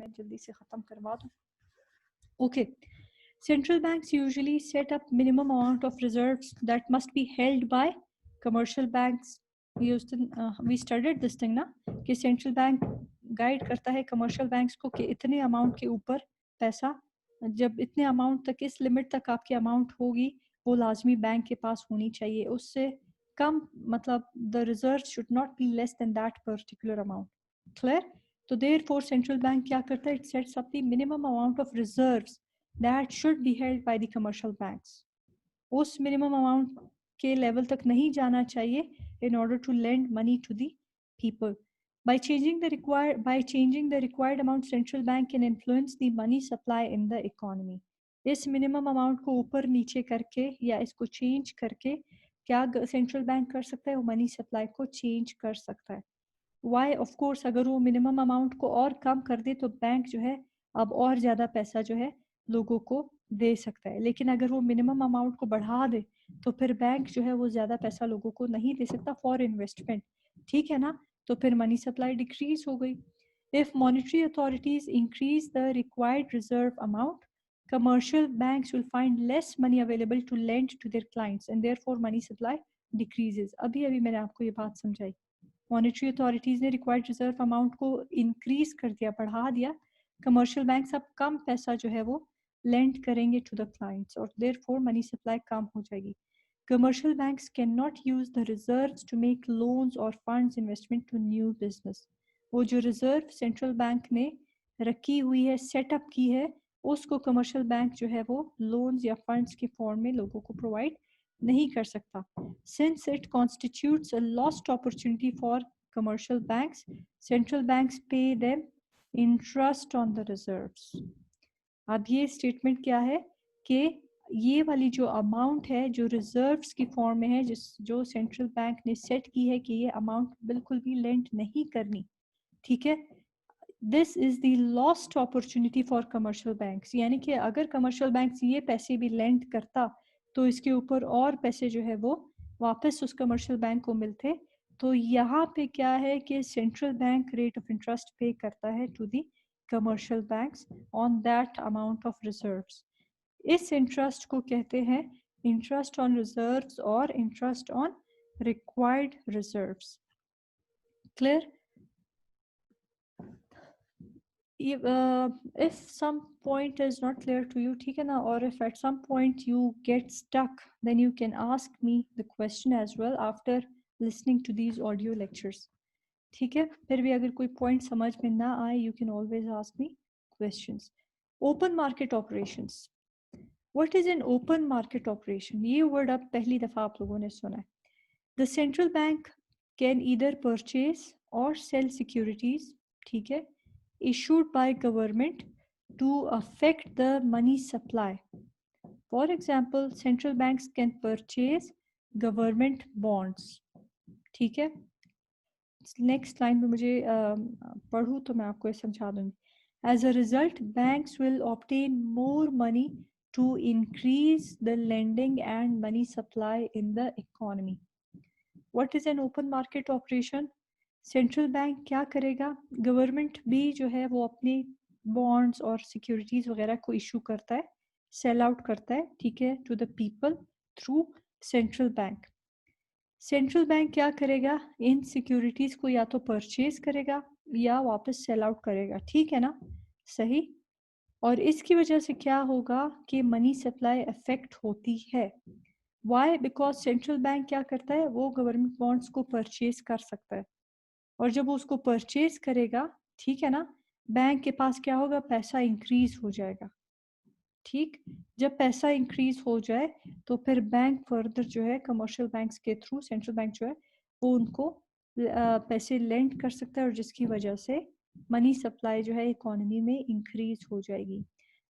मैं जल्दी से ख़त्म करवा दूँ. Okay. Central banks usually set up minimum amount of reserves that must be held by commercial banks. We studied this thing ना कि central bank guide करता है commercial banks को कि इतने amount के ऊपर पैसा, जब इतने amount तक, इस limit तक आपकी amount होगी वो लाजमी बैंक के पास होनी चाहिए, उससे कम मतलब the reserves should not be less than that particular amount. Clear? तो therefore central bank क्या करता है? It sets up the minimum amount of reserves that should be held by the commercial banks. उस minimum amount के level तक नहीं जाना चाहिए in order to lend money to the people. By changing the required amount, central bank can influence the money supply in the economy. इस minimum amount को ऊपर नीचे करके या इसको change करके क्या central bank कर सकता है? वो money supply को change कर सकता है. Why? Of course, अगर वो minimum amount को और कम कर दे तो बैंक जो है अब और ज़्यादा पैसा जो है लोगों को दे सकता है, लेकिन अगर वो मिनिमम अमाउंट को बढ़ा दे तो फिर बैंक जो है वो ज़्यादा पैसा लोगों को नहीं दे सकता फॉर इन्वेस्टमेंट. ठीक है ना? तो फिर मनी सप्लाई डिक्रीज हो गई. If monetary authorities increase the required reserve amount, commercial banks will find less money available to lend to their clients and therefore money supply decreases. अभी मैंने आपको ये बात समझाई. मॉनेटरी अथॉरिटीज़ ने रिक्वायर्ड रिजर्व अमाउंट को इंक्रीज कर दिया, बढ़ा दिया. कमर्शियल बैंक्स अब कम पैसा जो है वो लेंड करेंगे टू द क्लाइंट्स और देयरफॉर मनी सप्लाई कम हो जाएगी. Commercial banks can not use the reserves to make loans और funds investment to new business. वो जो रिजर्व सेंट्रल बैंक ने रखी हुई है, सेटअप की है, उसको कमर्शियल बैंक जो है वो लोन्स या फंड्स के फॉर्म में लोगों को प्रोवाइड नहीं कर सकता. Since it constitutes a lost opportunity for commercial banks, central banks pay them interest on the reserves. अब ये स्टेटमेंट क्या है कि ये वाली जो अमाउंट है जो रिजर्व्स की फॉर्म में है, जो सेंट्रल बैंक ने सेट की है कि ये अमाउंट बिल्कुल भी लेंड नहीं करनी. ठीक है? This is the lost opportunity for commercial banks. यानी कि अगर कमर्शियल बैंक्स ये पैसे भी लेंड करता तो इसके ऊपर और पैसे जो है वो वापस उस कमर्शियल बैंक को मिलते. तो यहाँ पे क्या है कि central bank rate of interest पे करता है to the commercial banks on that amount of reserves. इस इंटरेस्ट को कहते हैं इंटरेस्ट ऑन रिजर्व्स और interest on required reserves. Clear? If some point is not clear to you, ठीक है ना, or if at some point you get stuck, then you can ask me the question as well after listening to these audio lectures. ठीक है? फिर भी अगर कोई point समझ में ना आए, you can always ask me questions. Open market operations. What is an open market operation? ये word अब पहली दफ़ा आप लोगों ने सुना है. The central bank can either purchase or sell securities, ठीक है, issued by government to affect the money supply. For example, central banks can purchase government bonds. ठीक है? Next line में मुझे पढ़ूँ तो मैं आपको समझा दूँगी. As a result, banks will obtain more money to increase the lending and money supply in the economy. What is an open market operation? Central bank क्या करेगा? गवर्नमेंट भी जो है वो अपनी बॉन्ड्स और सिक्योरिटीज़ वगैरह को इशू करता है, सेल आउट करता है, ठीक है, to the people through central bank. Central bank क्या करेगा? इन सिक्योरिटीज़ को या तो परचेज करेगा या वापस सेल आउट करेगा. ठीक है ना? सही. और इसकी वजह से क्या होगा कि मनी सप्लाई अफेक्ट होती है. वाई? बिकॉज सेंट्रल बैंक क्या करता है? वो गवर्नमेंट बॉन्ड्स को परचेज कर सकता है और जब वो उसको परचेज करेगा, ठीक है ना, बैंक के पास क्या होगा? पैसा इंक्रीज हो जाएगा. ठीक. जब पैसा इंक्रीज हो जाए तो फिर बैंक फर्दर जो है कमर्शियल बैंक्स के थ्रू सेंट्रल बैंक जो है वो उनको पैसे लेंड कर सकता है और जिसकी वजह से मनी सप्लाई जो है इकोनॉमी में इंक्रीज हो जाएगी.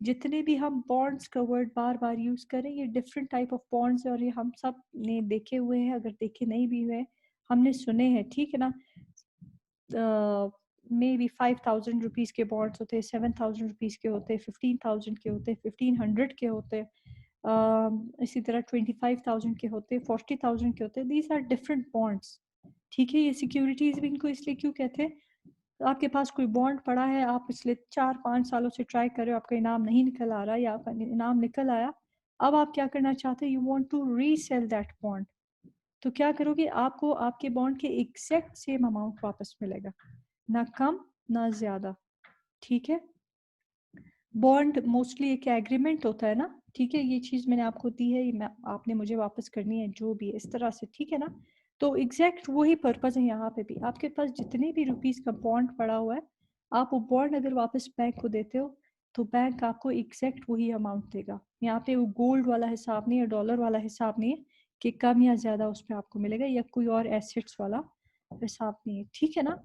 जितने भी हम बॉन्ड्स का वर्ड बार बार यूज़ करें, ये डिफरेंट टाइप ऑफ बॉन्ड्स है और ये हम सब ने देखे हुए हैं, अगर देखे नहीं भी हुए हमने सुने हैं. ठीक है ना? मे बी 5,000 रुपीज़ के बॉन्ड्स होते हैं, 7,000 रुपीज़ के होते हैं, 15,000 के होते हैं, 1,500 के होते हैं, इसी तरह 25,000 के होते हैं, 40,000 के होते हैं. These are different bonds. ठीक है? ये सिक्योरिटीज़ भी इनको इसलिए क्यों कहते हैं? आपके पास कोई बॉन्ड पड़ा है, आप पिछले 4-5 सालों से ट्राई कर रहे हो, आपका इनाम नहीं निकल आ रहा या आपका इनाम निकल आया, अब आप क्या करना चाहते हैं, you want to resell that bond. तो क्या करोगे, आपको आपके बॉन्ड के एग्जैक्ट सेम अमाउंट वापस मिलेगा, ना कम ना ज़्यादा। ठीक है, बॉन्ड मोस्टली एक एग्रीमेंट होता है ना, ठीक है, ये चीज़ मैंने आपको दी है, ये मैं आपने मुझे वापस करनी है, जो भी है इस तरह से, ठीक है ना। तो एग्जैक्ट वही पर्पज़ है यहाँ पे भी, आपके पास जितने भी रुपीज़ का बॉन्ड पड़ा हुआ है, आप वो बॉन्ड अगर वापस बैंक को देते हो तो बैंक आपको एग्जैक्ट वही अमाउंट देगा। यहाँ पे वो गोल्ड वाला हिसाब नहीं है, डॉलर वाला हिसाब नहीं है कि कम या ज़्यादा उस पर आपको मिलेगा, या कोई और एसेट्स वाला हिसाब नहीं है, ठीक है ना।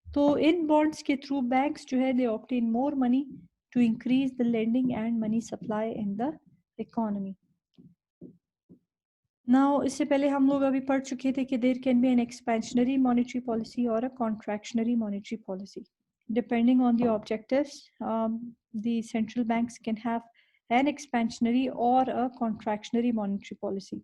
तो इन बॉन्ड्स के थ्रू बैंक्स जो है they obtain more money to increase the lending and money supply in the economy. Now इससे पहले हम लोग अभी पढ़ चुके थे कि there can be an expansionary monetary policy और a contractionary monetary policy depending on the objectives. The central banks can have an expansionary और अ कॉन्ट्रैक्शनरी मॉनेटरी पॉलिसी।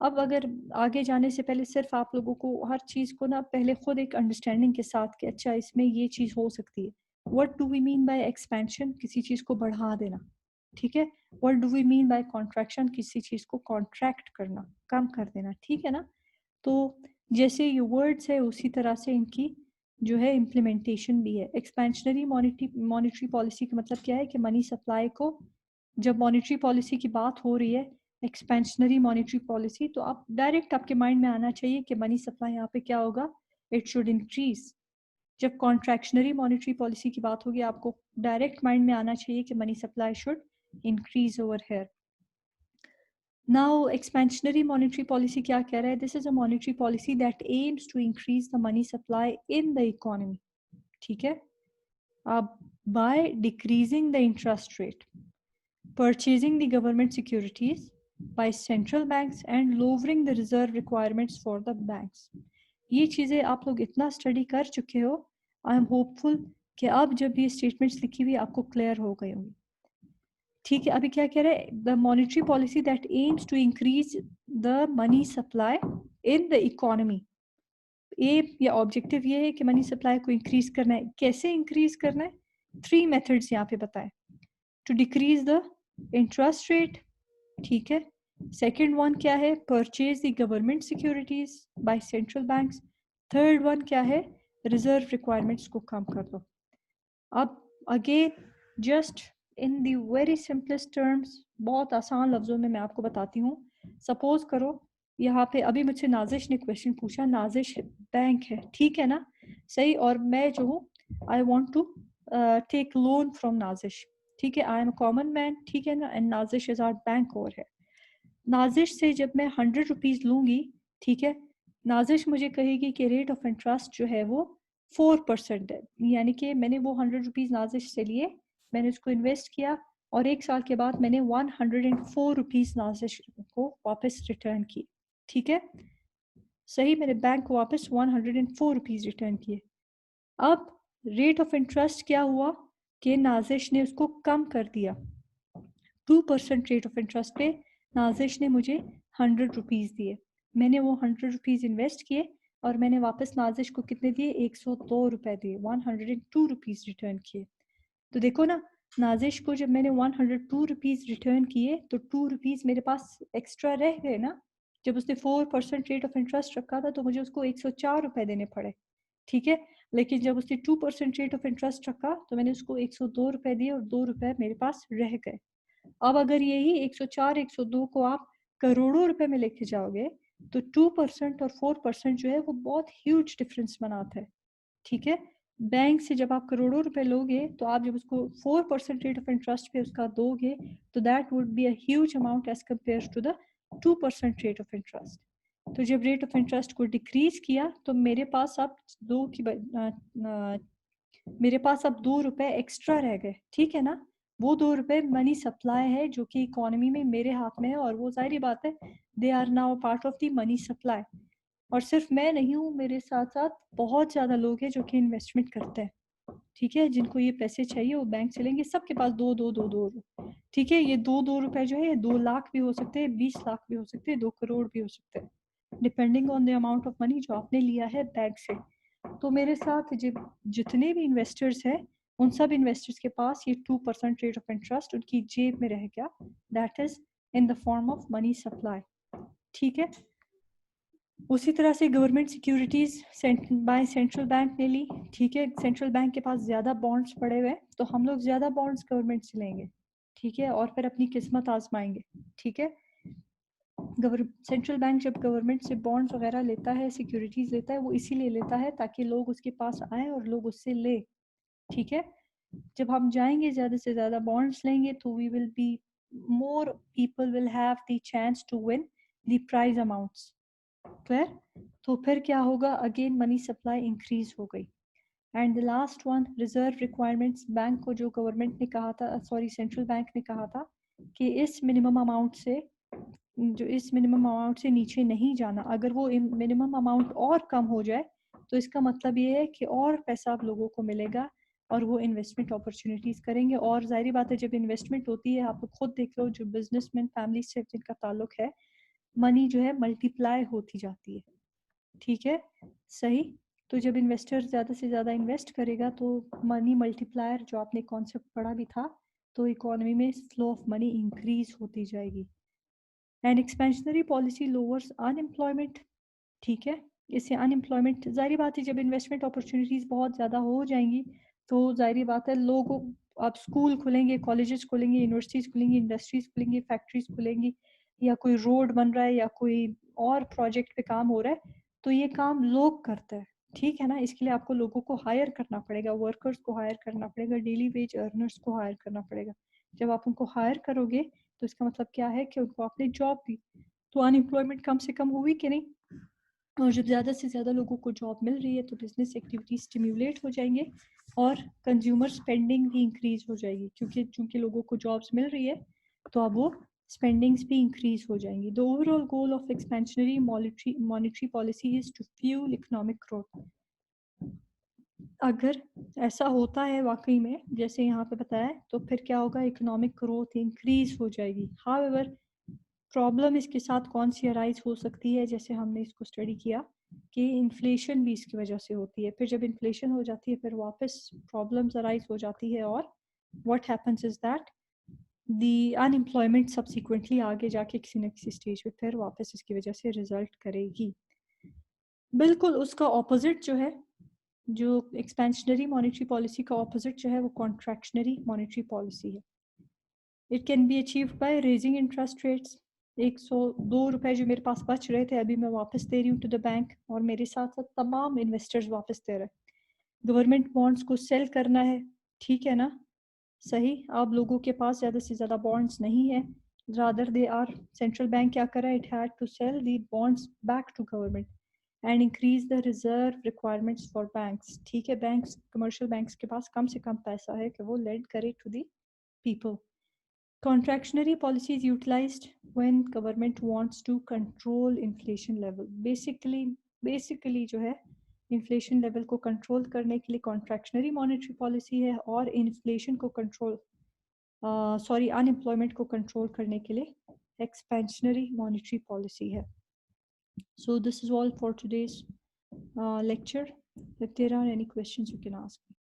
अब अगर आगे जाने से पहले सिर्फ आप लोगों को हर चीज़ को ना पहले खुद एक अंडरस्टैंडिंग के साथ कि अच्छा इसमें ये चीज़ हो सकती है। What do we mean by expansion, किसी चीज़ को बढ़ा देना, ठीक है। What do we mean by contraction, किसी चीज़ को कॉन्ट्रैक्ट करना, कम कर देना, ठीक है ना। तो जैसे ये वर्ड्स है उसी तरह से इनकी जो है इम्प्लीमेंटेशन भी है। एक्सपेंशनरी मॉनेटरी पॉलिसी का मतलब क्या है कि मनी सप्लाई को, जब मॉनेटरी पॉलिसी की बात हो रही है एक्सपेंशनरी मॉनेटरी पॉलिसी, तो आप डायरेक्ट आपके माइंड में आना चाहिए कि मनी सप्लाई यहाँ पे क्या होगा, इट शुड इंक्रीज। जब कॉन्ट्रैक्शनरी मॉनेटरी पॉलिसी की बात होगी आपको डायरेक्ट माइंड में आना चाहिए कि money supply should increase over here. Now expansionary monetary policy क्या कह रहा है, this is a monetary policy that aims to increase the money supply in the economy, ठीक है। अब by decreasing the interest rate, purchasing the government securities by central banks and lowering the reserve requirements for the banks। ये चीज़ें आप लोग इतना study कर चुके हो, आई एम होपफुल कि अब जब ये स्टेटमेंट्स लिखी हुई आपको क्लियर हो गई होंगी, ठीक है। अभी क्या कह रहे हैं, the monetary policy that aims to increase the money supply in the economy. Aim या ऑब्जेक्टिव ये है कि मनी सप्लाई को इंक्रीज करना है। कैसे इंक्रीज करना है, 3 मेथड्स यहाँ पे बताएं। To decrease the interest rate, ठीक है। सेकेंड वन क्या है, purchase the government securities by central banks. Third one क्या है, रिजर्व रिक्वायरमेंट्स को कम कर दो। अब again just in the very simplest terms, बहुत आसान लफ्जों में मैं आपको बताती हूँ। सपोज करो यहाँ पे अभी मुझसे नाजिश ने क्वेश्चन पूछा, नाजिश बैंक है, ठीक है ना, सही, और मैं जो हूँ I want to take loan from Nazish, ठीक है, I am a common man, ठीक है ना, and Nazish is our bank over है। नाजिश से जब मैं 100 रुपीज़ लूँगी, ठीक है, नाजिश मुझे कहेगी कि रेट ऑफ इंटरेस्ट जो है वो 4% है, यानी कि मैंने वो 100 रुपीज़ नाजिश से लिए, मैंने उसको इन्वेस्ट किया और 1 साल के बाद मैंने 104 रुपीज़ नाजिश को वापस रिटर्न की, ठीक है, सही, मैंने बैंक को वापस 104 रुपीज़ रिटर्न किए। अब रेट ऑफ इंटरेस्ट क्या हुआ कि नाजिश ने उसको कम कर दिया, 2% रेट ऑफ इंटरेस्ट पे नाजिश ने मुझे 100 रुपीज़ दिए, मैंने वो 100 रुपीज़ इन्वेस्ट किए और मैंने वापस नाजिश को कितने दिए, 102 रुपए दिए, 102 रुपीज़ रिटर्न किए। तो देखो ना, नाजिश को जब मैंने 102 रुपीज़ रिटर्न किए तो 2 रुपीज़ मेरे पास एक्स्ट्रा रह गए ना। जब उसने 4% रेट ऑफ इंटरेस्ट रखा था तो मुझे उसको 104 रुपए देने पड़े, ठीक है। लेकिन जब उसने 2% रेट ऑफ इंटरेस्ट रखा तो मैंने उसको 102 रुपए दिए और 2 रुपए मेरे पास रह गए। अब अगर यही 104 102 को आप करोड़ों रुपए में लेके जाओगे तो 2% और 4% जो है वो बहुत ह्यूज डिफरेंस बनाता है, ठीक है। बैंक से जब आप करोड़ों रुपए लोगे तो आप जब उसको 4% रेट ऑफ इंटरेस्ट पे उसका दोगे तो that would be a huge amount as compare to the 2% rate of interest. तो जब रेट ऑफ इंटरेस्ट को डिक्रीज किया तो मेरे पास अब मेरे पास अब 2 रुपए एक्स्ट्रा रह गए, ठीक है ना। वो 2 रुपए मनी सप्लाई है जो कि इकोनॉमी में मेरे हाथ में है और वो जाहिर बात है they are now part of the money supply. और सिर्फ मैं नहीं हूँ, मेरे साथ साथ बहुत ज़्यादा लोग हैं जो कि इन्वेस्टमेंट करते हैं, ठीक है, जिनको ये पैसे चाहिए वो बैंक चलेंगे, सबके पास दो दो दो दो, ठीक है। ये दो दो रुपए जो है ये 2 लाख भी हो सकते हैं, 20 लाख भी हो सकते हैं, 2 करोड़ भी हो सकते हैं, depending on the amount of money जो आपने लिया है बैंक से। तो मेरे साथ जितने भी इन्वेस्टर्स हैं उन सब इन्वेस्टर्स के पास ये 2% रेट ऑफ इंटरेस्ट उनकी जेब में रह गया, that is in the form of money supply. ठीक है, उसी तरह से government securities by central bank ने ली। ठीक है, सेंट्रल बैंक के पास ज़्यादा बॉन्ड्स पड़े हुए तो हम लोग ज़्यादा बॉन्ड्स गवर्नमेंट से लेंगे। ठीक है, और फिर अपनी किस्मत आजमाएंगे। ठीक है, सेंट्रल बैंक जब गवर्नमेंट से बॉन्ड्स वगैरह लेता है, सिक्योरिटीज लेता है, वो इसीलिए लेता है ताकि लोग उसके पास आए और लोग उससे ले। ठीक है, जब हम जाएंगे ज़्यादा से ज़्यादा बॉन्ड्स लेंगे तो we will be more people will have the chance to win the prize amounts. Clear? तो फिर क्या होगा, अगेन मनी सप्लाई इंक्रीज हो गई। And the last one, reserve requirements. Bank को जो गवर्नमेंट ने कहा था, सॉरी सेंट्रल बैंक ने कहा था कि इस मिनिमम अमाउंट से नीचे नहीं जाना। अगर वो मिनिमम अमाउंट और कम हो जाए तो इसका मतलब ये है कि और पैसा आप लोगों को मिलेगा और वो इन्वेस्टमेंट अपॉर्चुनिटीज़ करेंगे। और जाहिर बात है, जब इन्वेस्टमेंट होती है, आप लोग खुद देख लो, जो बिजनेसमैन फैमिली से जिनका ताल्लुक है, मनी जो है मल्टीप्लाई होती जाती है। ठीक है, सही। तो जब इन्वेस्टर ज़्यादा से ज़्यादा इन्वेस्ट करेगा तो मनी मल्टीप्लायर, जो आपने कॉन्सेप्ट पढ़ा भी था, तो इकोनॉमी में फ्लो ऑफ मनी इंक्रीज होती जाएगी। And expansionary policy lowers unemployment. ठीक है, इससे अनएम्प्लॉयमेंट, जाहिर बात है, जब इन्वेस्टमेंट अपॉर्चुनिटीज़ बहुत ज़्यादा हो जाएंगी तो जाहिर बात है लोगों, अब स्कूल खुलेंगे, कॉलेजेस खुलेंगे, यूनिवर्सिटीज़ खुलेंगी, इंडस्ट्रीज़ खुलेंगी, फैक्ट्रीज खुलेंगी, या कोई रोड बन रहा है या कोई और प्रोजेक्ट पे काम हो रहा है, तो ये काम लोग करते हैं। ठीक है ना, इसके लिए आपको लोगों को हायर करना पड़ेगा, वर्कर्स को हायर करना पड़ेगा, डेली वेज अर्नर्स को हायर करना पड़ेगा। जब आप उनको हायर करोगे तो इसका मतलब क्या है कि उनको आपने जॉब दी, तो अनएम्प्लॉयमेंट कम से कम हुई कि नहीं। और जब ज़्यादा से ज़्यादा लोगों को जॉब मिल रही है तो बिजनेस एक्टिविटी स्टिम्युलेट हो जाएंगे और कंज्यूमर स्पेंडिंग भी इंक्रीज हो जाएगी, क्योंकि चूंकि लोगों को जॉब्स मिल रही है तो अब वो स्पेंडिंग्स भी इंक्रीज हो जाएंगी। The overall goal of expansionary monetary policy is to fuel economic growth. अगर ऐसा होता है वाकई में जैसे यहाँ पे बताया है, तो फिर क्या होगा, इकोनॉमिक ग्रोथ इंक्रीज हो जाएगी। हाउएवर, प्रॉब्लम इसके साथ कौन सी अराइज हो सकती है, जैसे हमने इसको स्टडी किया कि इन्फ्लेशन भी इसकी वजह से होती है। फिर जब इन्फ्लेशन हो जाती है फिर वापस प्रॉब्लम्स अराइज हो जाती है, और what happens is that the unemployment subsequently आगे जाके किसी न किसी स्टेज पे फिर वापस इसकी वजह से रिजल्ट करेगी। बिल्कुल उसका ऑपोजिट जो है, जो एक्सपेंशनरी मॉनेटरी पॉलिसी का ऑपोजिट जो है, वो कॉन्ट्रैक्शनरी मॉनेटरी पॉलिसी है। It can be achieved by raising interest rates. 102 रुपए जो मेरे पास बच रहे थे अभी मैं वापस दे रही हूँ टू द बैंक, और मेरे साथ साथ तमाम इन्वेस्टर्स वापस दे रहे हैं। गवर्नमेंट बॉन्ड्स को सेल करना है, ठीक है ना, सही। अब लोगों के पास ज़्यादा से ज़्यादा बॉन्ड्स नहीं है, rather they are, central bank क्या करा, it had to sell the bonds back to government and increase the reserve requirements for banks. ठीक है, बैंक्स, कमर्शियल बैंक्स के पास कम से कम पैसा है कि वो लेंड करे to the people. Contractionary policy is utilized when government wants to control inflation level. Basically जो है इन्फ्लेशन लेवल को कंट्रोल करने के लिए कॉन्ट्रैक्शनरी मॉनेटरी पॉलिसी है, और इन्फ्लेशन को कंट्रोल, अनएम्प्लॉयमेंट को कंट्रोल करने के लिए एक्सपेंशनरी मॉनेटरी पॉलिसी है। So this is all for today's lecture. If there are any questions you can ask me.